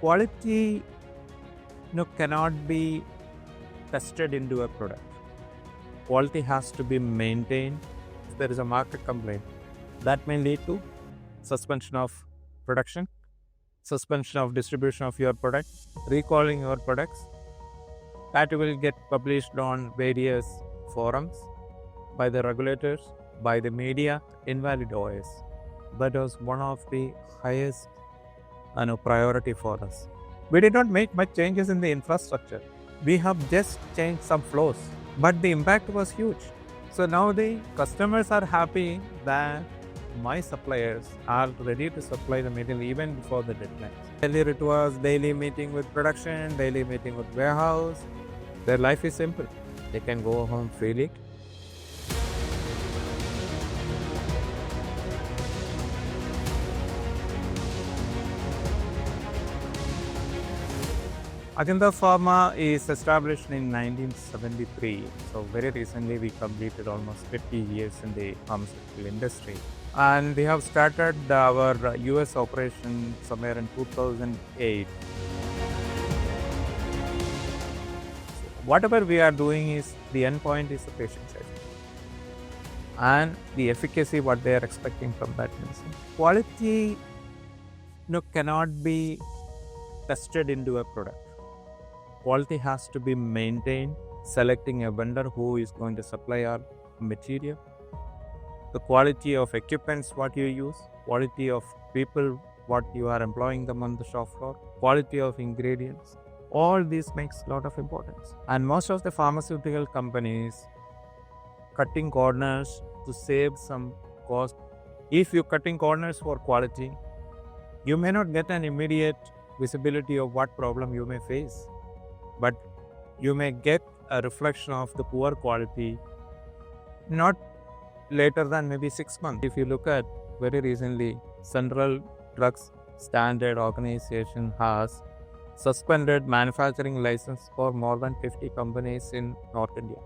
Quality cannot be tested into a product. Quality has to be maintained. If there is a market complaint, that may lead to suspension of production, suspension of distribution of your product, recalling your products. That will get published on various forums by the regulators, by the media, invalid OS. That was one of the highest priority for us. We did not make much changes in the infrastructure. We have just changed some flows, but the impact was huge. So now the customers are happy that my suppliers are ready to supply the material even before the deadline. Earlier it was daily meeting with production, daily meeting with warehouse. Their life is simple. They can go home freely. Ajanta Pharma is established in 1973. So very recently we completed almost 50 years in the pharmaceutical industry. And we have started our US operation somewhere in 2008. Whatever we are doing is, the end point is the patient safety and the efficacy what they are expecting from that medicine. Quality cannot be tested into a product. Quality has to be maintained, selecting a vendor who is going to supply our material, the quality of equipments what you use, quality of people what you are employing them on the shop floor, quality of ingredients. All this makes a lot of importance. And most of the pharmaceutical companies cutting corners to save some cost. If you're cutting corners for quality, you may not get an immediate visibility of what problem you may face, but you may get a reflection of the poor quality not later than maybe 6 months. If you look at very recently, Central Drugs Standard Organization has suspended manufacturing license for more than 50 companies in North India.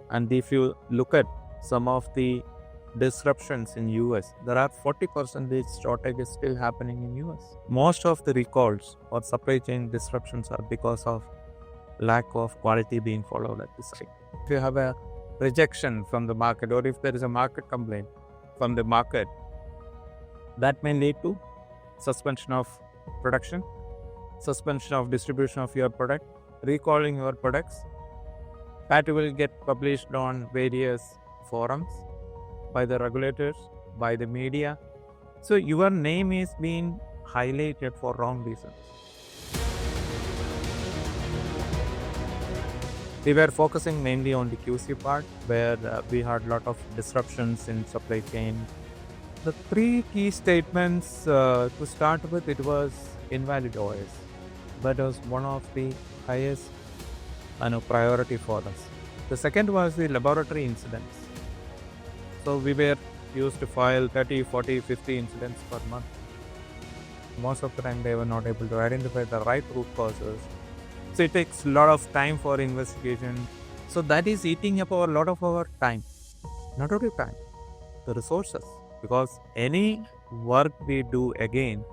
And if you look at some of the disruptions in US, there are 40% shortages still happening in US. Most of the recalls or supply chain disruptions are because of lack of quality being followed at this rate. If you have a rejection from the market, or if there is a market complaint from the market, that may lead to suspension of production, suspension of distribution of your product, recalling your products. That will get published on various forums by the regulators, by the media. So your name is being highlighted for wrong reasons. We were focusing mainly on the QC part, where we had a lot of disruptions in supply chain. The three key statements to start with, it was invalid OS. That was one of the highest priority for us. The second was the laboratory incidents. So we were used to file 30, 40, 50 incidents per month. Most of the time they were not able to identify the right root causes. So it takes a lot of time for investigation. So that is eating up a lot of our time. Not only time, the resources. Because any work we do again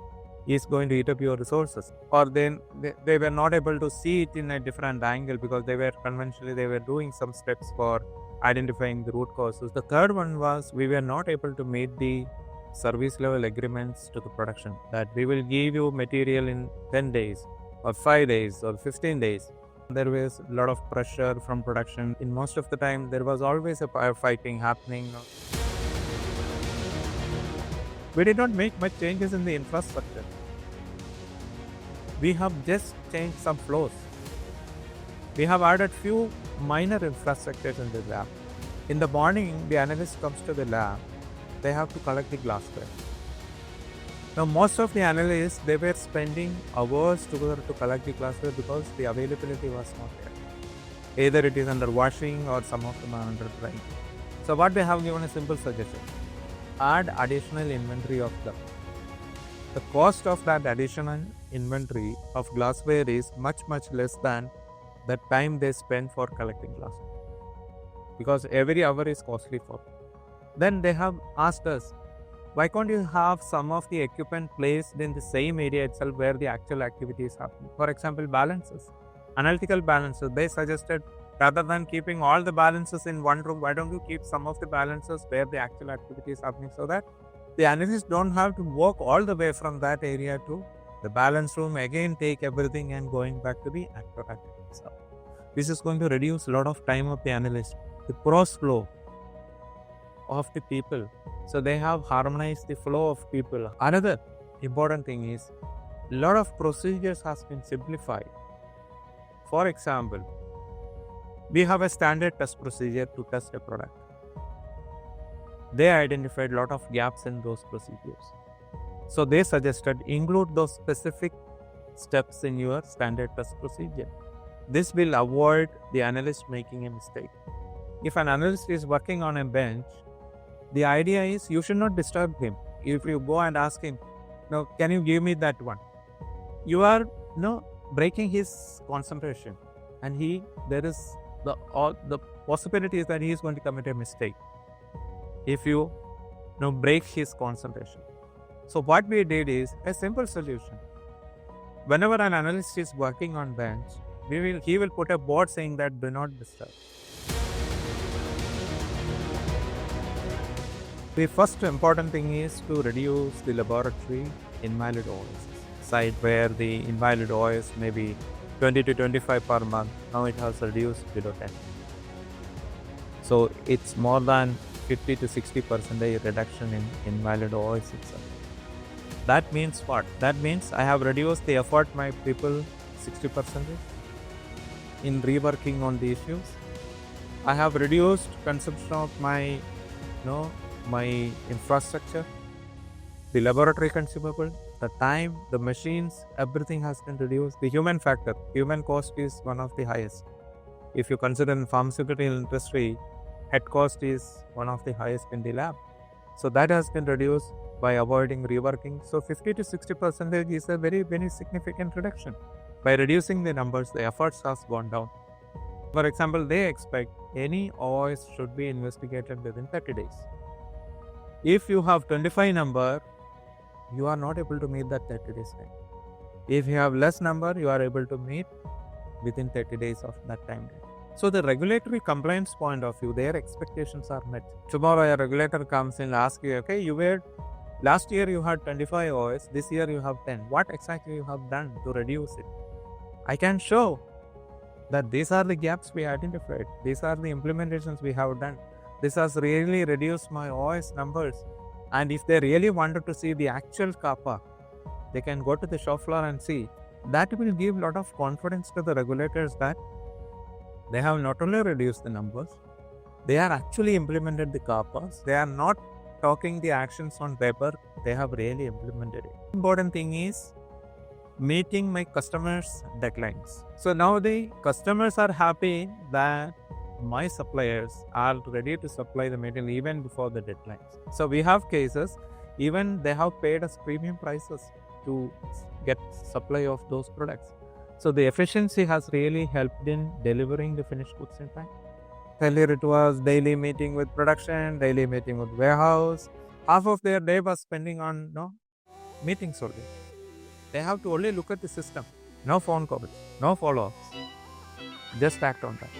is going to eat up your resources. Or then they were not able to see it in a different angle because they were doing some steps for identifying the root causes. The third one was we were not able to meet the service level agreements to the production, that we will give you material in 10 days or 5 days or 15 days. There was a lot of pressure from production. In most of the time, there was always a firefighting happening. We did not make much changes in the infrastructure. We have just changed some flows. We have added few minor infrastructures in the lab. In the morning, the analyst comes to the lab. They have to collect the glassware. Now, most of the analysts, they were spending hours together to collect the glassware because the availability was not there. Either it is under washing or some of them are under drying. So what we have given a simple suggestion: add additional inventory of them. The cost of that additional inventory of glassware is much less than the time they spend for collecting glassware, because every hour is costly for them. Then they have asked us, Why can't you have some of the equipment placed in the same area itself where the actual activity is happening? For example, balances, analytical balances. They suggested rather than keeping all the balances in one room, why don't you keep some of the balances where the actual activity is happening so that the analysts don't have to walk all the way from that area to the balance room, again take everything and going back to the actual activity. So this is going to reduce a lot of time of the analyst. The cross flow of the people. So they have harmonized the flow of people. Another important thing is a lot of procedures has been simplified. For example, we have a standard test procedure to test a product. They identified a lot of gaps in those procedures. So they suggested include those specific steps in your standard test procedure. This will avoid the analyst making a mistake. If an analyst is working on a bench, the idea is you should not disturb him. If you go and ask him, no, can you give me that one? You are breaking his concentration, and there is the possibility is that he is going to commit a mistake if you break his concentration. So what we did is a simple solution. Whenever an analyst is working on bench, he will put a board saying that do not disturb. The first important thing is to reduce the laboratory invalid oils. Site where the invalid oils may be 20 to 25 per month, now it has reduced below 10. So it's more than 50 to 60% reduction in invalid oils itself. That means what? That means I have reduced the effort my people 60% in reworking on the issues. I have reduced consumption of my infrastructure, the laboratory consumable, the time, the machines, everything has been reduced. The human factor, human cost is one of the highest. If you consider in pharmaceutical industry, head cost is one of the highest in the lab. So that has been reduced by avoiding reworking. So 50 to 60% is a very, very significant reduction. By reducing the numbers, the efforts has gone down. For example, they expect any OS should be investigated within 30 days. If you have 25 number, you are not able to meet that 30 days time. If you have less number, you are able to meet within 30 days of that time. So the regulatory compliance point of view, their expectations are met. Tomorrow a regulator comes and asks you, okay, last year you had 25 OS, this year you have 10. What exactly you have done to reduce it? I can show that these are the gaps we identified. These are the implementations we have done. This has really reduced my OS numbers. And if they really wanted to see the actual kappa, they can go to the shop floor and see. That will give a lot of confidence to the regulators that they have not only reduced the numbers, they are actually implemented the kappas. They are not talking the actions on paper, they have really implemented it. Important thing is meeting my customers' deadlines. So now the customers are happy that my suppliers are ready to supply the material even before the deadlines. So we have cases, even they have paid us premium prices to get supply of those products. So the efficiency has really helped in delivering the finished goods in time. Earlier it was daily meeting with production, daily meeting with warehouse. Half of their day was spending on meetings only. They have to only look at the system. No phone calls, no follow-ups. Just act on that.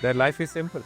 Their life is simple.